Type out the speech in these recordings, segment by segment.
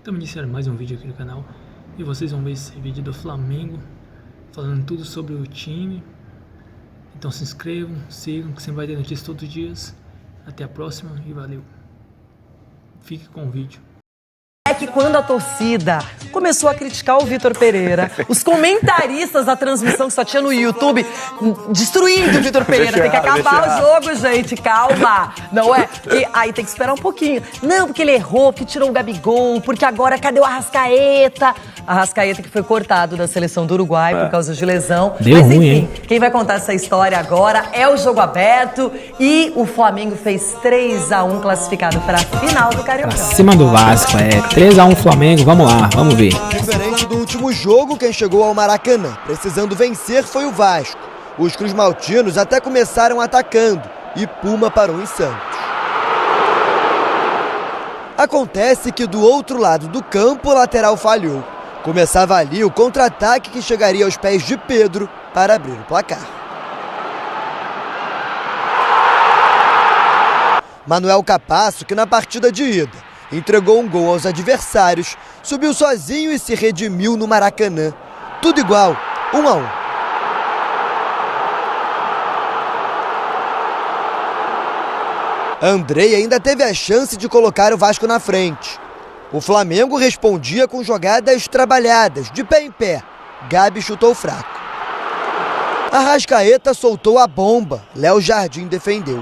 Estamos iniciando mais um vídeo aqui no canal e vocês vão ver esse vídeo do Flamengo falando tudo sobre o time. Então se inscrevam, sigam, que você vai ter notícias todos os dias. Até a próxima e valeu. Fique com o vídeo. É que quando a torcida começou a criticar o Vitor Pereira, os comentaristas da transmissão que só tinha no YouTube destruindo o Vitor Pereira. Tem que acabar o jogo, gente. Calma. Não é? E aí tem que esperar um pouquinho. Não, porque ele errou, porque tirou o Gabigol, porque agora cadê o Arrascaeta? Arrascaeta que foi cortado da seleção do Uruguai por causa de lesão. Deu Mas ruim, enfim, hein? quem vai contar essa história agora é o Jogo Aberto e o Flamengo fez 3-1 classificado para a final do Carioca. Acima do Vasco, 3-1 Flamengo, vamos lá, vamos ver. Diferente do último jogo, quem chegou ao Maracanã precisando vencer foi o Vasco. Os cruzmaltinos até começaram atacando e Puma parou em Santos. Acontece que do outro lado do campo o lateral falhou. Começava ali o contra-ataque que chegaria aos pés de Pedro para abrir o placar. Manuel Capasso, que na partida de ida entregou um gol aos adversários, subiu sozinho e se redimiu no Maracanã. Tudo igual, 1-1. Andrei ainda teve a chance de colocar o Vasco na frente. O Flamengo respondia com jogadas trabalhadas, de pé em pé. Gabi chutou fraco. Arrascaeta soltou a bomba, Léo Jardim defendeu.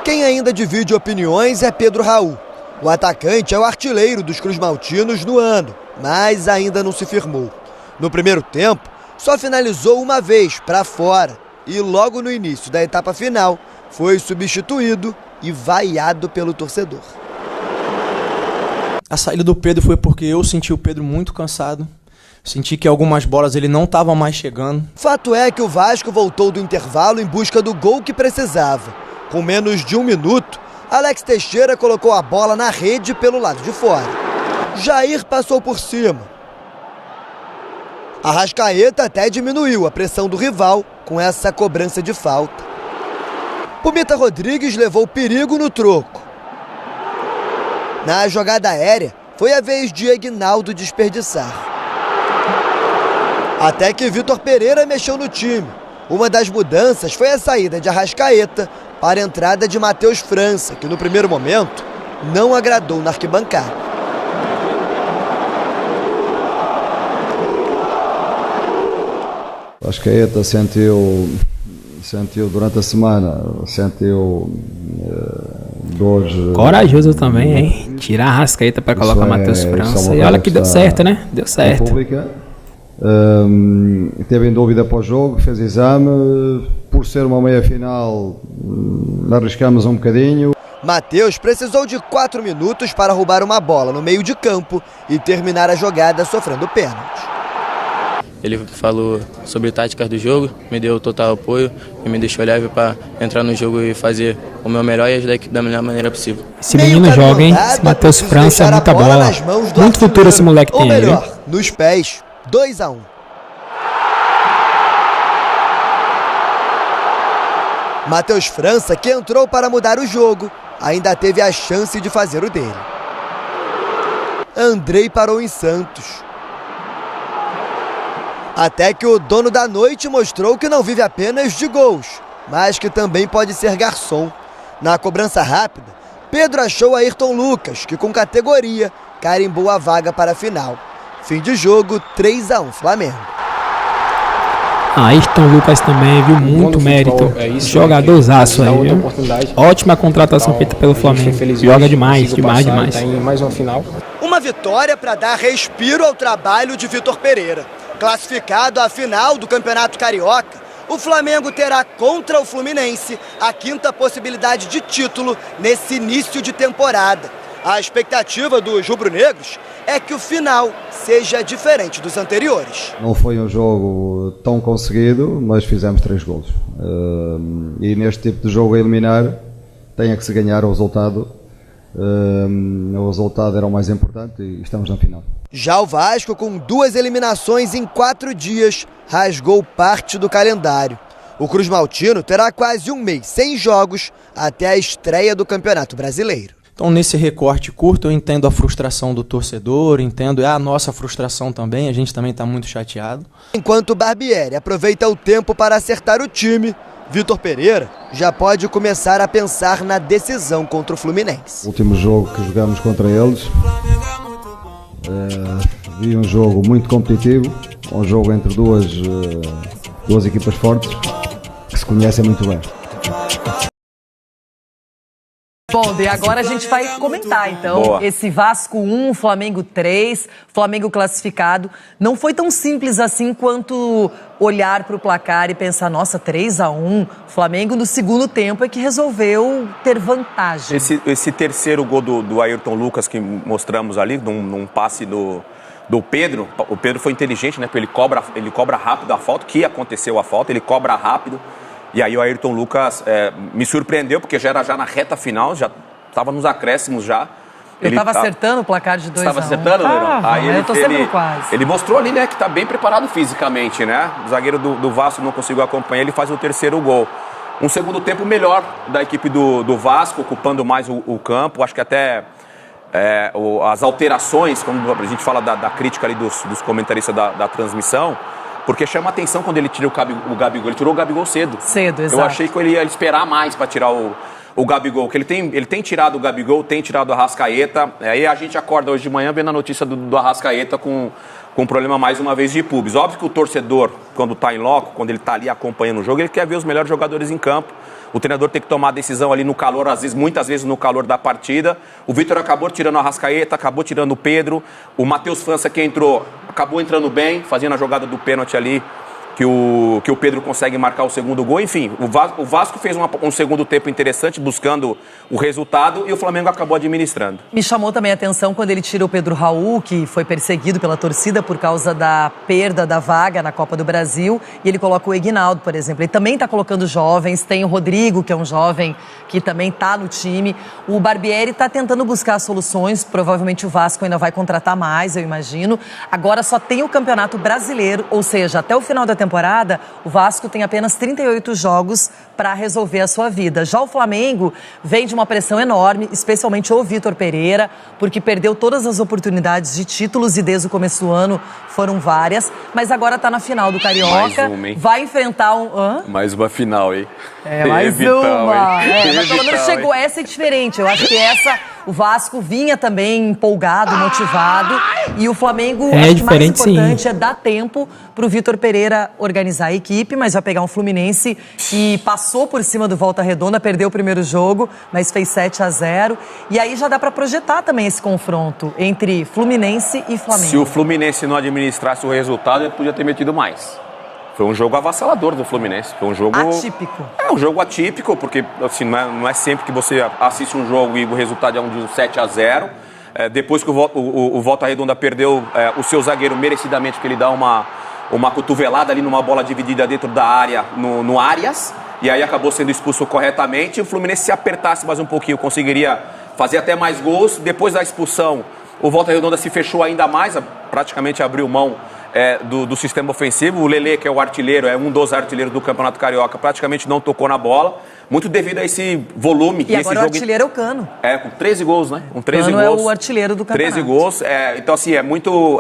Quem ainda divide opiniões é Pedro Raul. O atacante é o artilheiro dos cruzmaltinos no ano, mas ainda não se firmou. No primeiro tempo, só finalizou uma vez para fora e logo no início da etapa final foi substituído e vaiado pelo torcedor. A saída do Pedro foi porque eu senti o Pedro muito cansado. Senti que algumas bolas ele não estava mais chegando. Fato é que o Vasco voltou do intervalo em busca do gol que precisava. Com menos de um minuto, Alex Teixeira colocou a bola na rede pelo lado de fora. Jair passou por cima. Arrascaeta até diminuiu a pressão do rival com essa cobrança de falta. Pumita Rodrigues levou perigo no troco. Na jogada aérea, foi a vez de Aguinaldo desperdiçar. Até que Vitor Pereira mexeu no time. Uma das mudanças foi a saída de Arrascaeta para a entrada de Matheus França, que no primeiro momento não agradou na arquibancada. Arrascaeta sentiu durante a semana, dores. Corajoso também, hein? Tirar a Arrascaeta para colocar Matheus França. E olha que deu certo, né? Deu certo. Teve em dúvida para o jogo, fez exame. Por ser uma meia-final, arriscamos um bocadinho. Matheus precisou de 4 minutos para roubar uma bola no meio de campo e terminar a jogada sofrendo pênalti. Ele falou sobre táticas do jogo, me deu total apoio e me deixou leve para entrar no jogo e fazer o meu melhor e ajudar a equipe da melhor maneira possível. Esse menino joga, hein? Esse Matheus França é muita bola. Muito futuro esse moleque tem, viu? Nos pés, 2-1. Matheus França, que entrou para mudar o jogo, ainda teve a chance de fazer o dele. Andrei parou em Santos. Até que o dono da noite mostrou que não vive apenas de gols, mas que também pode ser garçom. Na cobrança rápida, Pedro achou Ayrton Lucas, que com categoria carimbou a vaga para a final. Fim de jogo, 3-1 Flamengo. Ayrton Lucas também, viu? Muito mérito. Jogadorzaço aí, viu? Ótima contratação feita pelo Flamengo. Joga demais, demais. Mais uma final. Uma vitória para dar respiro ao trabalho de Vitor Pereira. Classificado à final do Campeonato Carioca, o Flamengo terá contra o Fluminense a 5ª possibilidade de título nesse início de temporada. A expectativa dos rubro-negros é que o final seja diferente dos anteriores. Não foi um jogo tão conseguido, mas fizemos 3 golos. E neste tipo de jogo a eliminar, tem que se ganhar o resultado. O resultado era o mais importante e estamos na final. Já o Vasco, com 2 eliminações em 4 dias, rasgou parte do calendário. O cruzmaltino terá quase um mês sem jogos até a estreia do Campeonato Brasileiro. Então, nesse recorte curto, eu entendo a frustração do torcedor, entendo a nossa frustração também, a gente também está muito chateado. Enquanto o Barbieri aproveita o tempo para acertar o time, Vitor Pereira já pode começar a pensar na decisão contra o Fluminense. O último jogo que jogamos contra eles, vi um jogo muito competitivo, um jogo entre duas equipas fortes que se conhecem muito bem. Bom, e agora a gente vai comentar, então, Boa. Esse Vasco 1, Flamengo 3, Flamengo classificado. Não foi tão simples assim quanto olhar para o placar e pensar, nossa, 3-1, Flamengo no segundo tempo é que resolveu ter vantagem. Esse terceiro gol do Ayrton Lucas que mostramos ali, num passe do Pedro, o Pedro foi inteligente, né? Porque ele cobra rápido a falta, que aconteceu a falta, ele cobra rápido. E aí o Ayrton Lucas me surpreendeu, porque já era na reta final, já estava nos acréscimos já. Eu estava acertando o placar de 2-1. Estava acertando, Leirão? Aí eu tô sempre quase. Ele mostrou ali, né, que está bem preparado fisicamente, né? O zagueiro do Vasco não conseguiu acompanhar, ele faz o terceiro gol. Um segundo tempo melhor da equipe do Vasco, ocupando mais o campo. Acho que até as alterações, quando a gente fala da crítica ali dos comentaristas da transmissão, porque chama atenção quando ele tira o Gabigol. Ele tirou o Gabigol cedo. Exato. Eu achei que ele ia esperar mais para tirar o Gabigol. Que ele tem tirado o Gabigol, tem tirado o Arrascaeta. Aí a gente acorda hoje de manhã vendo a notícia do Arrascaeta com um problema mais uma vez de pubis. Óbvio que o torcedor, quando está em loco, quando ele está ali acompanhando o jogo, ele quer ver os melhores jogadores em campo. O treinador tem que tomar a decisão ali no calor, muitas vezes no calor da partida. O Vitor acabou tirando o Arrascaeta, acabou tirando o Pedro. O Matheus França, que entrou, acabou entrando bem, fazendo a jogada do pênalti ali, que o Pedro consegue marcar o segundo gol. Enfim, o Vasco fez um segundo tempo interessante, buscando o resultado, e o Flamengo acabou administrando. Me chamou também a atenção quando ele tira o Pedro Raul, que foi perseguido pela torcida por causa da perda da vaga na Copa do Brasil, e ele coloca o Eguinaldo, por exemplo. Ele também está colocando jovens, tem o Rodrigo, que é um jovem que também está no time. O Barbieri está tentando buscar soluções, provavelmente o Vasco ainda vai contratar mais, eu imagino. Agora só tem o Campeonato Brasileiro, ou seja, até o final da temporada, o Vasco tem apenas 38 jogos para resolver a sua vida. Já o Flamengo vem de uma pressão enorme, especialmente o Vitor Pereira, porque perdeu todas as oportunidades de títulos e desde o começo do ano foram várias, mas agora está na final do Carioca, mais uma, hein? Vai enfrentar Mais uma final, hein? Mais uma! Mas pelo menos chegou, hein? essa é diferente, eu acho que o Vasco vinha também empolgado, motivado, e o Flamengo, acho que o mais importante é dar tempo para o Vitor Pereira organizar a equipe, mas vai pegar um Fluminense que passou por cima do Volta Redonda, perdeu o primeiro jogo, mas fez 7-0, e aí já dá para projetar também esse confronto entre Fluminense e Flamengo. Se o Fluminense não administrasse o resultado, ele podia ter metido mais. Foi um jogo avassalador do Fluminense. Foi um jogo atípico. Um jogo atípico, porque assim, não é sempre que você assiste um jogo e o resultado é um de 7-0. Depois que o Volta Redonda perdeu o seu zagueiro merecidamente, porque ele dá uma cotovelada ali numa bola dividida dentro da área, no Arias, e aí acabou sendo expulso corretamente. O Fluminense, se apertasse mais um pouquinho, conseguiria fazer até mais gols. Depois da expulsão, o Volta Redonda se fechou ainda mais, praticamente abriu mão do sistema ofensivo. O Lelê, que é o artilheiro, é um dos artilheiros do Campeonato Carioca, praticamente não tocou na bola, muito devido a esse volume. E agora o artilheiro é o Cano. Com 13 gols, né? Com 13 Cano gols. é o artilheiro do campeonato. 13 gols. Então, assim, é muito...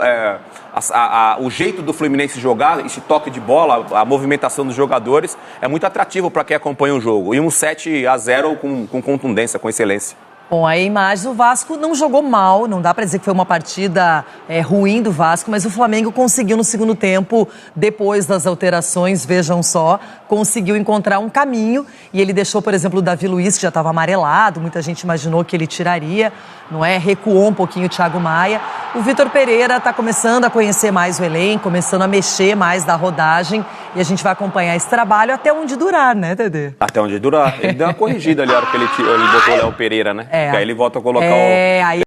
o jeito do Fluminense jogar, esse toque de bola, a movimentação dos jogadores, é muito atrativo para quem acompanha o jogo. E um 7-0 com contundência, com excelência. Bom, a imagem do Vasco não jogou mal, não dá para dizer que foi uma partida ruim do Vasco, mas o Flamengo conseguiu no segundo tempo, depois das alterações, vejam só, conseguiu encontrar um caminho e ele deixou, por exemplo, o Davi Luiz, que já estava amarelado, muita gente imaginou que ele tiraria, não é? Recuou um pouquinho o Thiago Maia. O Vitor Pereira está começando a conhecer mais o elenco, começando a mexer mais da rodagem e a gente vai acompanhar esse trabalho até onde durar, né, Dedê? Até onde durar. Ele deu uma corrigida ali, a hora que ele botou o Léo Pereira, né? Aí ele volta a colocar o... Aí